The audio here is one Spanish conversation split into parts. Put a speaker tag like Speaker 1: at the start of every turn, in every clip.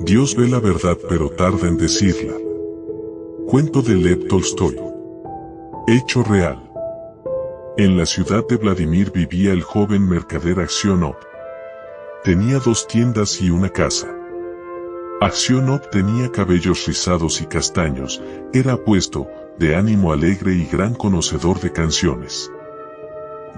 Speaker 1: Dios ve la verdad pero tarda en decirla. Cuento de Lev Tolstoy. Hecho real. En la ciudad de Vladimir vivía el joven mercader Aksionov. Tenía 2 tiendas y una casa. Aksionov tenía cabellos rizados y castaños, era apuesto, de ánimo alegre y gran conocedor de canciones.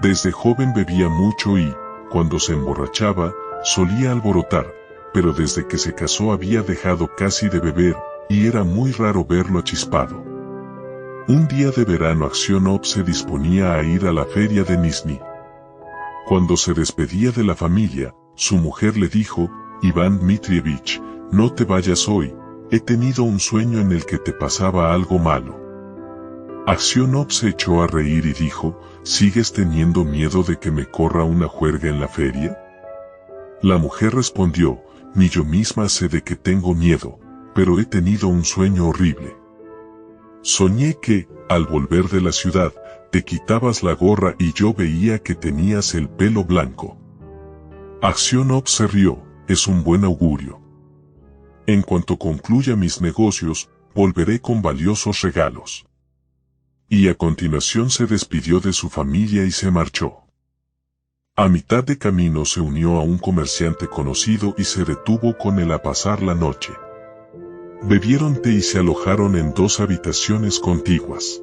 Speaker 1: Desde joven bebía mucho y, cuando se emborrachaba, solía alborotar, pero desde que se casó había dejado casi de beber, y era muy raro verlo achispado. Un día de verano Aksionov se disponía a ir a la feria de Nizhny. Cuando se despedía de la familia, su mujer le dijo: Iván Dmitrievich, no te vayas hoy, he tenido un sueño en el que te pasaba algo malo. Aksionov se echó a reír y dijo: ¿Sigues teniendo miedo de que me corra una juerga en la feria? La mujer respondió: ni yo misma sé de qué tengo miedo, pero he tenido un sueño horrible. Soñé que, al volver de la ciudad, te quitabas la gorra y yo veía que tenías el pelo blanco. Aksionov se rió: es un buen augurio. En cuanto concluya mis negocios, volveré con valiosos regalos. Y a continuación se despidió de su familia y se marchó. A mitad de camino se unió a un comerciante conocido y se detuvo con él a pasar la noche. Bebieron té y se alojaron en 2 habitaciones contiguas.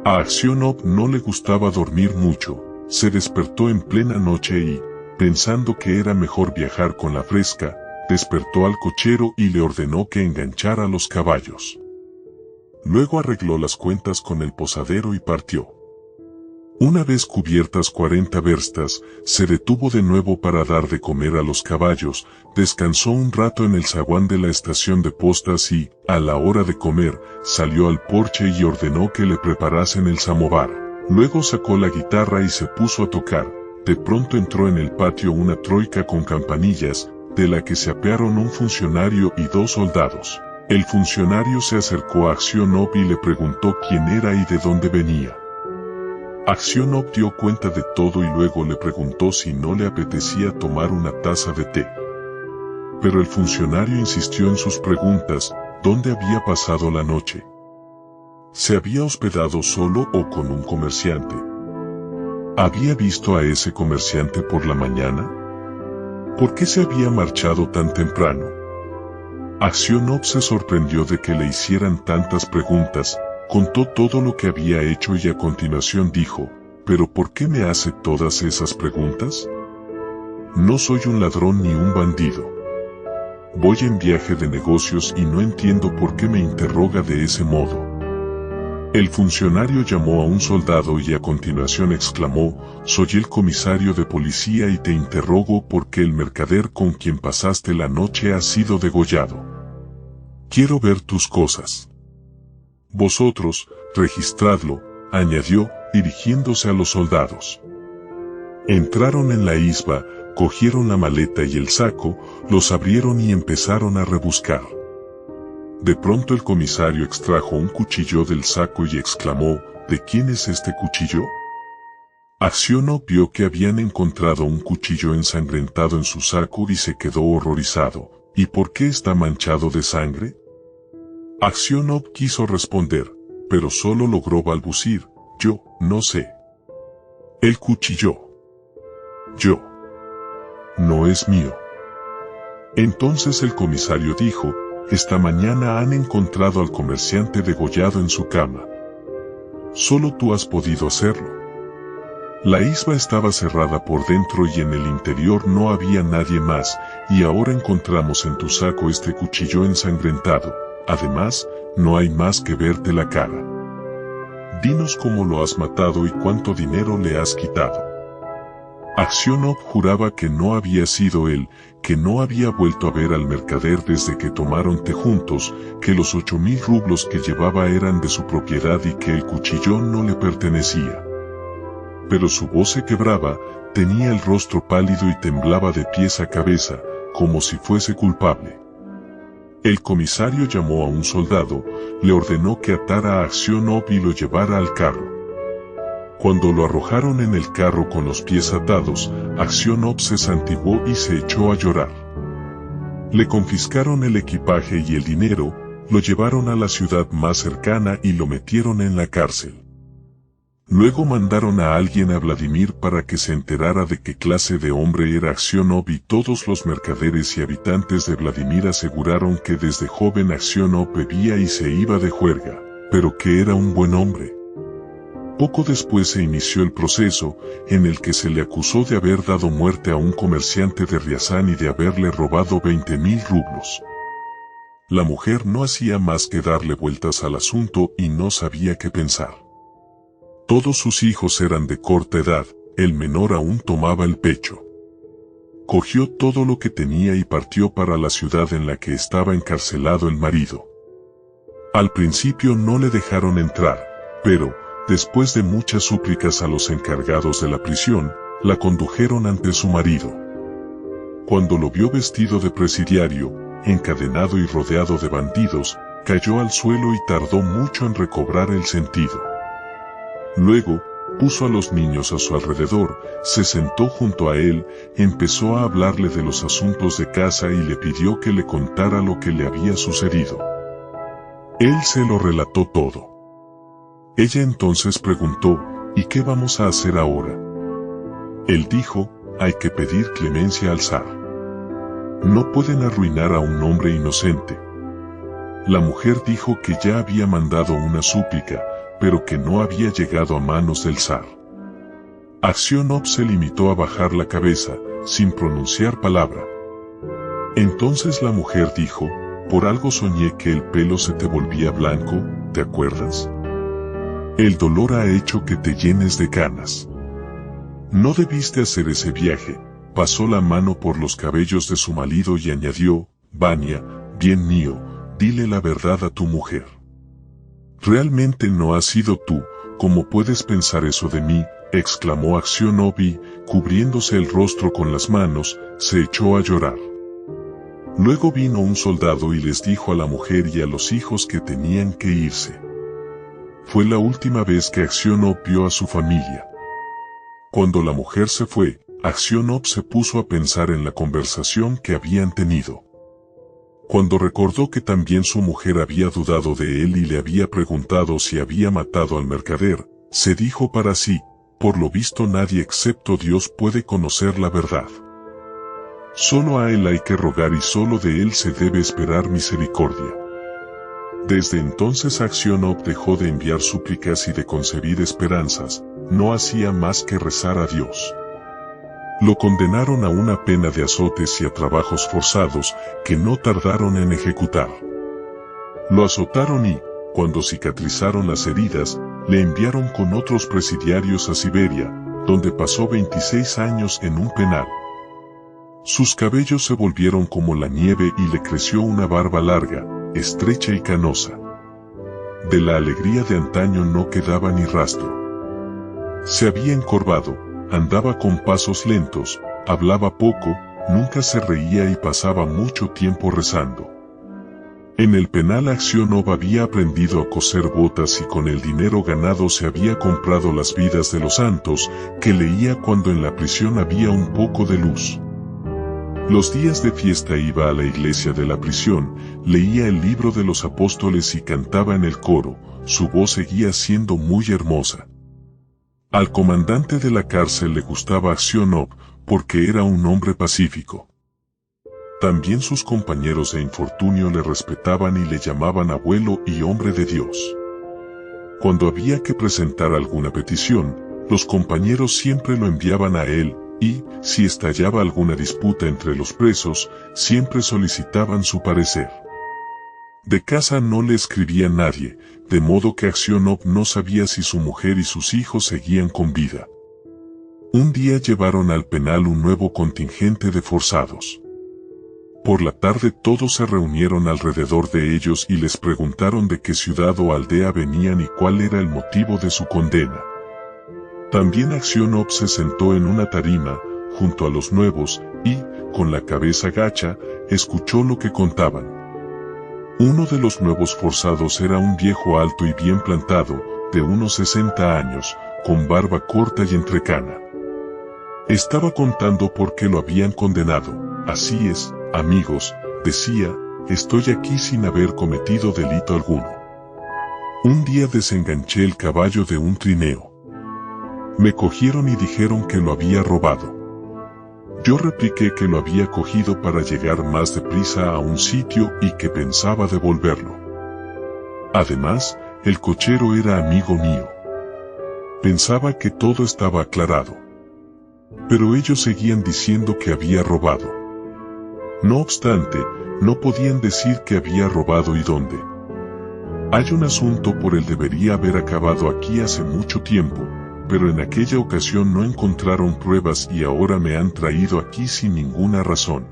Speaker 1: A Aksionov no le gustaba dormir mucho, se despertó en plena noche y, pensando que era mejor viajar con la fresca, despertó al cochero y le ordenó que enganchara los caballos. Luego arregló las cuentas con el posadero y partió. Una vez cubiertas 40 verstas, se detuvo de nuevo para dar de comer a los caballos, descansó un rato en el zaguán de la estación de postas y, a la hora de comer, salió al porche y ordenó que le preparasen el samovar. Luego sacó la guitarra y se puso a tocar. De pronto entró en el patio una troika con campanillas, de la que se apearon un funcionario y 2 soldados. El funcionario se acercó a Aksionov y le preguntó quién era y de dónde venía. Aksionov dio cuenta de todo y luego le preguntó si no le apetecía tomar una taza de té. Pero el funcionario insistió en sus preguntas: ¿dónde había pasado la noche? ¿Se había hospedado solo o con un comerciante? ¿Había visto a ese comerciante por la mañana? ¿Por qué se había marchado tan temprano? Aksionov se sorprendió de que le hicieran tantas preguntas. Contó todo lo que había hecho y a continuación dijo: ¿pero por qué me hace todas esas preguntas? No soy un ladrón ni un bandido. Voy en viaje de negocios y no entiendo por qué me interroga de ese modo. El funcionario llamó a un soldado y a continuación exclamó: soy el comisario de policía y te interrogo porque el mercader con quien pasaste la noche ha sido degollado. Quiero ver tus cosas. Vosotros, registradlo, añadió, dirigiéndose a los soldados. Entraron en la isba, cogieron la maleta y el saco, los abrieron y empezaron a rebuscar. De pronto el comisario extrajo un cuchillo del saco y exclamó: ¿de quién es este cuchillo? Aksionov vio que habían encontrado un cuchillo ensangrentado en su saco y se quedó horrorizado. ¿Y por qué está manchado de sangre? Aksionov quiso responder, pero solo logró balbucir: yo, no sé. El cuchillo. Yo. No es mío. Entonces el comisario dijo: esta mañana han encontrado al comerciante degollado en su cama. Solo tú has podido hacerlo. La isba estaba cerrada por dentro y en el interior no había nadie más, y ahora encontramos en tu saco este cuchillo ensangrentado. Además, no hay más que verte la cara. Dinos cómo lo has matado y cuánto dinero le has quitado. Aksionov juraba que no había sido él, que no había vuelto a ver al mercader desde que tomaron té juntos, que los 8.000 rublos que llevaba eran de su propiedad y que el cuchillo no le pertenecía. Pero su voz se quebraba, tenía el rostro pálido y temblaba de pies a cabeza, como si fuese culpable. El comisario llamó a un soldado, le ordenó que atara a Aksionov y lo llevara al carro. Cuando lo arrojaron en el carro con los pies atados, Aksionov se santiguó y se echó a llorar. Le confiscaron el equipaje y el dinero, lo llevaron a la ciudad más cercana y lo metieron en la cárcel. Luego mandaron a alguien a Vladimir para que se enterara de qué clase de hombre era Aksionov, y todos los mercaderes y habitantes de Vladimir aseguraron que desde joven Aksionov bebía y se iba de juerga, pero que era un buen hombre. Poco después se inició el proceso, en el que se le acusó de haber dado muerte a un comerciante de Riazán y de haberle robado 20.000 rublos. La mujer no hacía más que darle vueltas al asunto y no sabía qué pensar. Todos sus hijos eran de corta edad, el menor aún tomaba el pecho. Cogió todo lo que tenía y partió para la ciudad en la que estaba encarcelado el marido. Al principio no le dejaron entrar, pero, después de muchas súplicas a los encargados de la prisión, la condujeron ante su marido. Cuando lo vio vestido de presidiario, encadenado y rodeado de bandidos, cayó al suelo y tardó mucho en recobrar el sentido. Luego, puso a los niños a su alrededor, se sentó junto a él, empezó a hablarle de los asuntos de casa y le pidió que le contara lo que le había sucedido. Él se lo relató todo. Ella entonces preguntó, ¿y qué vamos a hacer ahora? Él dijo, hay que pedir clemencia al zar. No pueden arruinar a un hombre inocente. La mujer dijo que ya había mandado una súplica, pero que no había llegado a manos del zar. Aksionov se limitó a bajar la cabeza, sin pronunciar palabra. Entonces la mujer dijo, por algo soñé que el pelo se te volvía blanco, ¿te acuerdas? El dolor ha hecho que te llenes de canas. No debiste hacer ese viaje. Pasó la mano por los cabellos de su marido y añadió, Vania, bien mío, dile la verdad a tu mujer. Realmente no has sido tú, ¿cómo puedes pensar eso de mí? Exclamó Aksionov y, cubriéndose el rostro con las manos, se echó a llorar. Luego vino un soldado y les dijo a la mujer y a los hijos que tenían que irse. Fue la última vez que Aksionov vio a su familia. Cuando la mujer se fue, Aksionov se puso a pensar en la conversación que habían tenido. Cuando recordó que también su mujer había dudado de él y le había preguntado si había matado al mercader, se dijo para sí, por lo visto nadie excepto Dios puede conocer la verdad. Solo a él hay que rogar y solo de él se debe esperar misericordia. Desde entonces Aksionov dejó de enviar súplicas y de concebir esperanzas, no hacía más que rezar a Dios. Lo condenaron a una pena de azotes y a trabajos forzados que no tardaron en ejecutar. Lo azotaron y, cuando cicatrizaron las heridas, le enviaron con otros presidiarios a Siberia, donde pasó 26 años en un penal. Sus cabellos se volvieron como la nieve y le creció una barba larga, estrecha y canosa. De la alegría de antaño no quedaba ni rastro. Se había encorvado. Andaba con pasos lentos, hablaba poco, nunca se reía y pasaba mucho tiempo rezando. En el penal Aksionov había aprendido a coser botas y con el dinero ganado se había comprado las vidas de los santos, que leía cuando en la prisión había un poco de luz. Los días de fiesta iba a la iglesia de la prisión, leía el libro de los apóstoles y cantaba en el coro, su voz seguía siendo muy hermosa. Al comandante de la cárcel le gustaba Aksionov, porque era un hombre pacífico. También sus compañeros de infortunio le respetaban y le llamaban abuelo y hombre de Dios. Cuando había que presentar alguna petición, los compañeros siempre lo enviaban a él, y, si estallaba alguna disputa entre los presos, siempre solicitaban su parecer. De casa no le escribía nadie, de modo que Aksionov no sabía si su mujer y sus hijos seguían con vida. Un día llevaron al penal un nuevo contingente de forzados. Por la tarde todos se reunieron alrededor de ellos y les preguntaron de qué ciudad o aldea venían y cuál era el motivo de su condena. También Aksionov se sentó en una tarima, junto a los nuevos, y, con la cabeza gacha, escuchó lo que contaban. Uno de los nuevos forzados era un viejo alto y bien plantado, de unos 60 años, con barba corta y entrecana. Estaba contando por qué lo habían condenado. Así es, amigos, Decía, estoy aquí sin haber cometido delito alguno. Un día desenganché el caballo de un trineo. Me cogieron y dijeron que lo había robado. Yo repliqué que lo había cogido para llegar más deprisa a un sitio y que pensaba devolverlo. Además, el cochero era amigo mío. Pensaba que todo estaba aclarado. Pero ellos seguían diciendo que había robado. No obstante, no podían decir que había robado y dónde. Hay un asunto por el debería haber acabado aquí hace mucho tiempo, pero en aquella ocasión no encontraron pruebas y ahora me han traído aquí sin ninguna razón.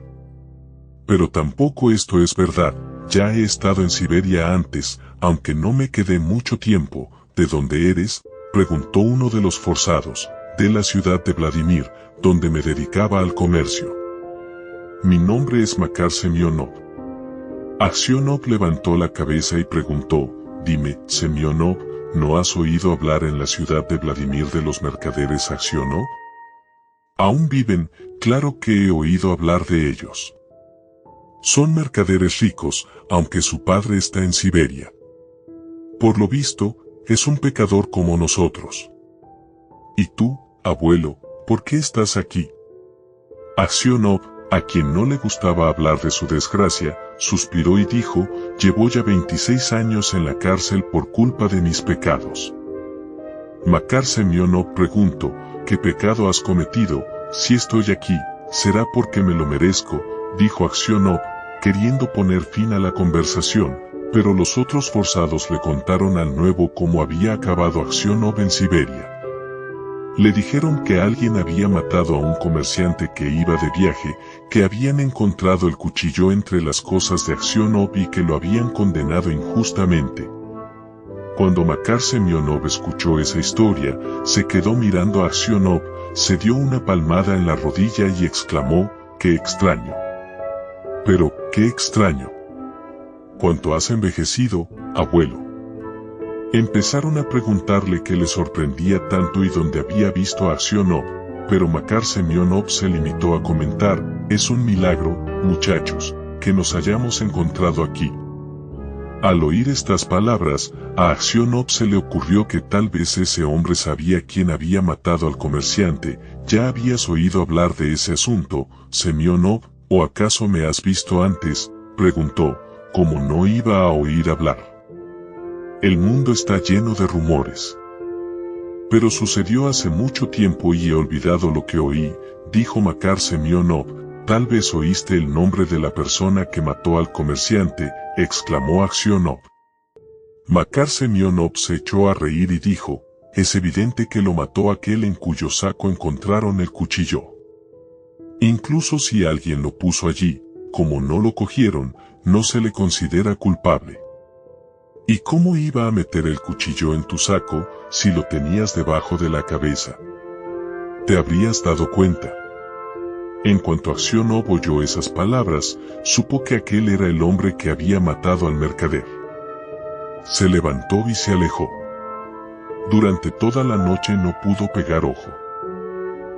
Speaker 1: Pero tampoco esto es verdad, ya he estado en Siberia antes, aunque no me quedé mucho tiempo. ¿De dónde eres?, preguntó uno de los forzados. De la ciudad de Vladimir, donde me dedicaba al comercio. Mi nombre es Makar Semyonov. Aksionov levantó la cabeza y preguntó, dime, Semyonov, ¿no has oído hablar en la ciudad de Vladimir de los mercaderes Aksionov? Aún viven, claro que he oído hablar de ellos. Son mercaderes ricos, aunque su padre está en Siberia. Por lo visto, es un pecador como nosotros. ¿Y tú, abuelo, por qué estás aquí? Aksionov, a quien no le gustaba hablar de su desgracia, suspiró y dijo, llevo ya 26 años en la cárcel por culpa de mis pecados. Makar Semyonov preguntó, ¿qué pecado has cometido? Si estoy aquí, será porque me lo merezco, dijo Aksionov, queriendo poner fin a la conversación, pero los otros forzados le contaron al nuevo cómo había acabado Aksionov en Siberia. Le dijeron que alguien había matado a un comerciante que iba de viaje, que habían encontrado el cuchillo entre las cosas de Aksionov y que lo habían condenado injustamente. Cuando Makar Semyonov escuchó esa historia, se quedó mirando a Aksionov, se dio una palmada en la rodilla y exclamó, ¡qué extraño! Pero, ¡qué extraño! ¿Cuánto has envejecido, abuelo? Empezaron a preguntarle qué le sorprendía tanto y dónde había visto a Aksionov, pero Makar Semyonov se limitó a comentar, es un milagro, muchachos, que nos hayamos encontrado aquí. Al oír estas palabras, a Aksionov se le ocurrió que tal vez ese hombre sabía quién había matado al comerciante. ¿Ya habías oído hablar de ese asunto, Semyonov, o acaso me has visto antes?, preguntó, como no iba a oír hablar. El mundo está lleno de rumores. Pero sucedió hace mucho tiempo y he olvidado lo que oí, dijo Makar Semyonov. Tal vez oíste el nombre de la persona que mató al comerciante, exclamó Aksionov. Makar Semyonov se echó a reír y dijo, es evidente que lo mató aquel en cuyo saco encontraron el cuchillo. Incluso si alguien lo puso allí, como no lo cogieron, no se le considera culpable. ¿Y cómo iba a meter el cuchillo en tu saco, si lo tenías debajo de la cabeza? Te habrías dado cuenta. En cuanto Aksionov oyó esas palabras, supo que aquel era el hombre que había matado al mercader. Se levantó y se alejó. Durante toda la noche no pudo pegar ojo.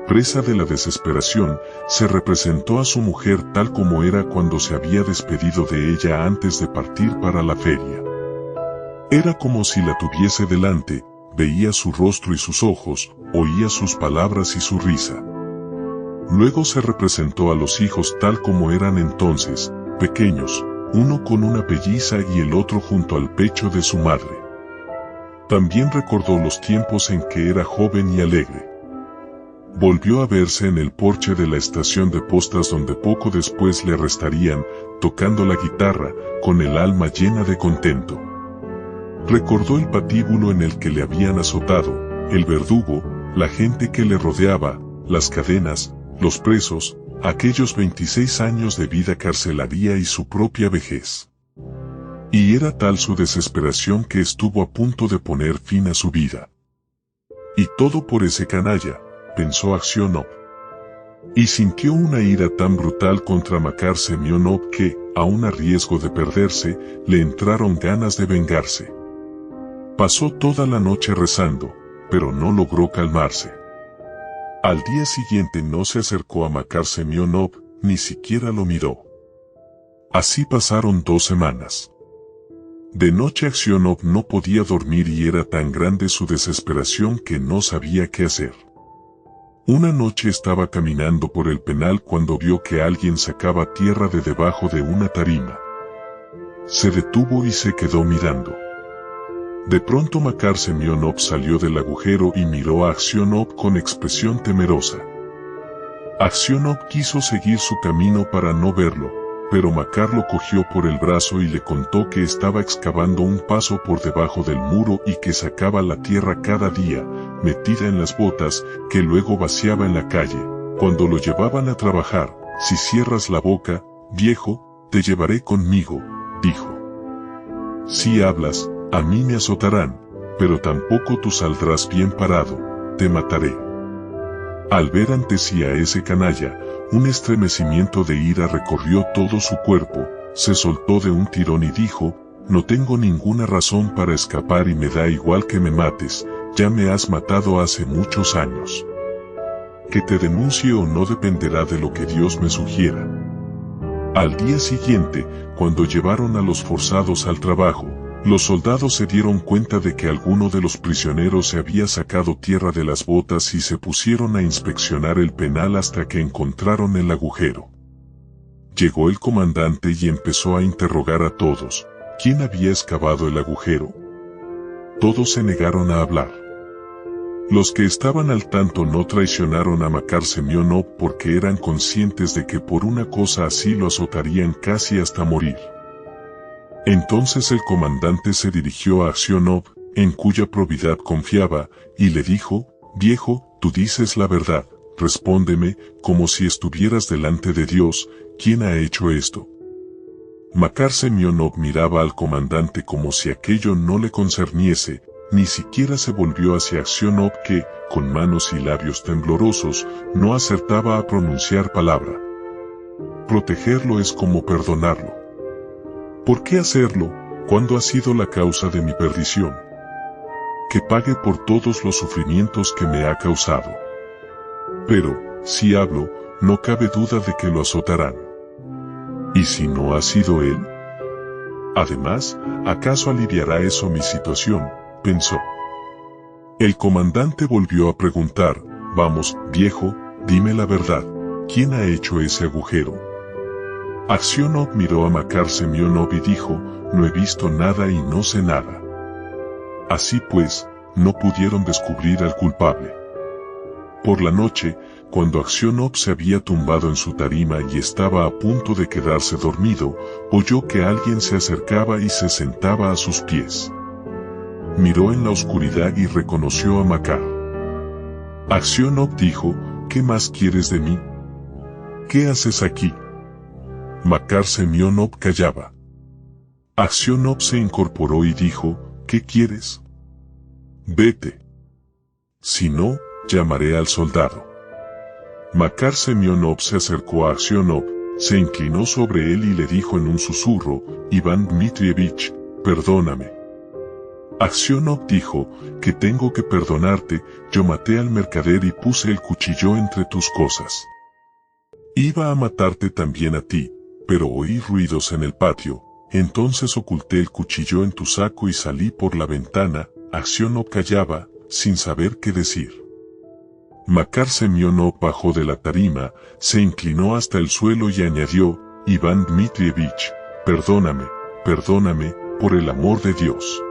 Speaker 1: Presa de la desesperación, se representó a su mujer tal como era cuando se había despedido de ella antes de partir para la feria. Era como si la tuviese delante, veía su rostro y sus ojos, oía sus palabras y su risa. Luego se representó a los hijos tal como eran entonces, pequeños, uno con una pelliza y el otro junto al pecho de su madre. También recordó los tiempos en que era joven y alegre. Volvió a verse en el porche de la estación de postas donde poco después le arrestarían, tocando la guitarra, con el alma llena de contento. Recordó el patíbulo en el que le habían azotado, el verdugo, la gente que le rodeaba, las cadenas, los presos, aquellos 26 años de vida carcelaria y su propia vejez. Y era tal su desesperación que estuvo a punto de poner fin a su vida. Y todo por ese canalla, pensó Aksionov. Y sintió una ira tan brutal contra Makar Semyonov que, aun a riesgo de perderse, le entraron ganas de vengarse. Pasó toda la noche rezando, pero no logró calmarse. Al día siguiente no se acercó a Makar Semyonov, ni siquiera lo miró. Así pasaron 2 semanas. De noche Aksionov no podía dormir y era tan grande su desesperación que no sabía qué hacer. Una noche estaba caminando por el penal cuando vio que alguien sacaba tierra de debajo de una tarima. Se detuvo y se quedó mirando. De pronto Makar Semyonov salió del agujero y miró a Aksionov con expresión temerosa. Aksionov quiso seguir su camino para no verlo, pero Makar lo cogió por el brazo y le contó que estaba excavando un paso por debajo del muro y que sacaba la tierra cada día, metida en las botas, que luego vaciaba en la calle. Cuando lo llevaban a trabajar, si cierras la boca, viejo, te llevaré conmigo, dijo. Si hablas, a mí me azotarán, pero tampoco tú saldrás bien parado, te mataré. Al ver ante sí a ese canalla, un estremecimiento de ira recorrió todo su cuerpo, se soltó de un tirón y dijo, no tengo ninguna razón para escapar y me da igual que me mates, ya me has matado hace muchos años. Que te denuncie o no dependerá de lo que Dios me sugiera. Al día siguiente, cuando llevaron a los forzados al trabajo, los soldados se dieron cuenta de que alguno de los prisioneros se había sacado tierra de las botas y se pusieron a inspeccionar el penal hasta que encontraron el agujero. Llegó el comandante y empezó a interrogar a todos, ¿quién había excavado el agujero? Todos se negaron a hablar. Los que estaban al tanto no traicionaron a Makar Semyonov porque eran conscientes de que por una cosa así lo azotarían casi hasta morir. Entonces el comandante se dirigió a Aksionov, en cuya probidad confiaba, y le dijo, viejo, tú dices la verdad, respóndeme, como si estuvieras delante de Dios, ¿quién ha hecho esto? Makar Semyonov miraba al comandante como si aquello no le concerniese, ni siquiera se volvió hacia Aksionov que, con manos y labios temblorosos, no acertaba a pronunciar palabra. Protegerlo es como perdonarlo. ¿Por qué hacerlo, cuando ha sido la causa de mi perdición? Que pague por todos los sufrimientos que me ha causado. Pero, si hablo, no cabe duda de que lo azotarán. ¿Y si no ha sido él? Además, ¿acaso aliviará eso mi situación?, pensó. El comandante volvió a preguntar, vamos, viejo, dime la verdad, ¿quién ha hecho ese agujero? Aksionov miró a Makar Semyonov y dijo, no he visto nada y no sé nada. Así pues, no pudieron descubrir al culpable. Por la noche, cuando Aksionov se había tumbado en su tarima y estaba a punto de quedarse dormido, oyó que alguien se acercaba y se sentaba a sus pies. Miró en la oscuridad y reconoció a Makar. Aksionov dijo, ¿qué más quieres de mí? ¿Qué haces aquí? Makar Semyonov callaba. Aksionov se incorporó y dijo, ¿qué quieres? Vete. Si no, llamaré al soldado. Makar Semyonov se acercó a Aksionov, se inclinó sobre él y le dijo en un susurro, Iván Dmitrievich, perdóname. Aksionov dijo, que tengo que perdonarte, yo maté al mercader y puse el cuchillo entre tus cosas. Iba a matarte también a ti, pero oí ruidos en el patio, entonces oculté el cuchillo en tu saco y salí por la ventana. Aksionov callaba, sin saber qué decir. Makar Semyonov bajó de la tarima, se inclinó hasta el suelo y añadió, Iván Dmitrievich, perdóname, perdóname, por el amor de Dios.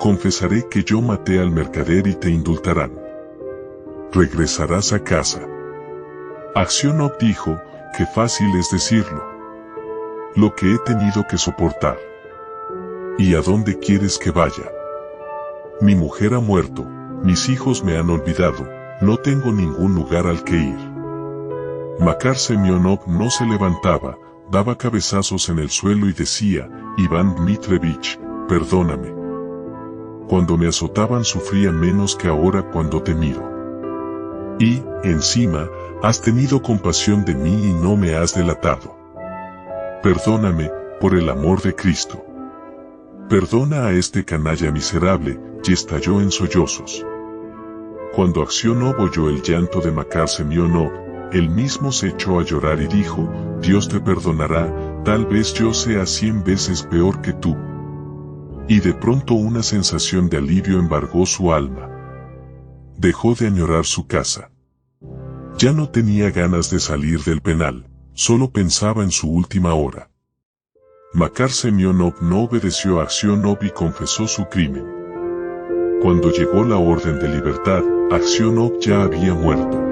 Speaker 1: Confesaré que yo maté al mercader y te indultarán. Regresarás a casa. Aksionov dijo, qué fácil es decirlo. Lo que he tenido que soportar. ¿Y a dónde quieres que vaya? Mi mujer ha muerto, mis hijos me han olvidado, no tengo ningún lugar al que ir. Makar Semyonov no se levantaba, daba cabezazos en el suelo y decía, Iván Dmitrievich, perdóname. Cuando me azotaban sufría menos que ahora cuando te miro. Y, encima, has tenido compasión de mí y no me has delatado. Perdóname, por el amor de Cristo. Perdona a este canalla miserable, y estalló en sollozos. Cuando Aksionov oyó el llanto de Makar Semyonov, él mismo se echó a llorar y dijo, Dios te perdonará, tal vez yo sea 100 veces peor que tú. Y de pronto una sensación de alivio embargó su alma. Dejó de añorar su casa. Ya no tenía ganas de salir del penal, solo pensaba en su última hora. Makar Semyonov no obedeció a Aksionov y confesó su crimen. Cuando llegó la orden de libertad, Aksionov ya había muerto.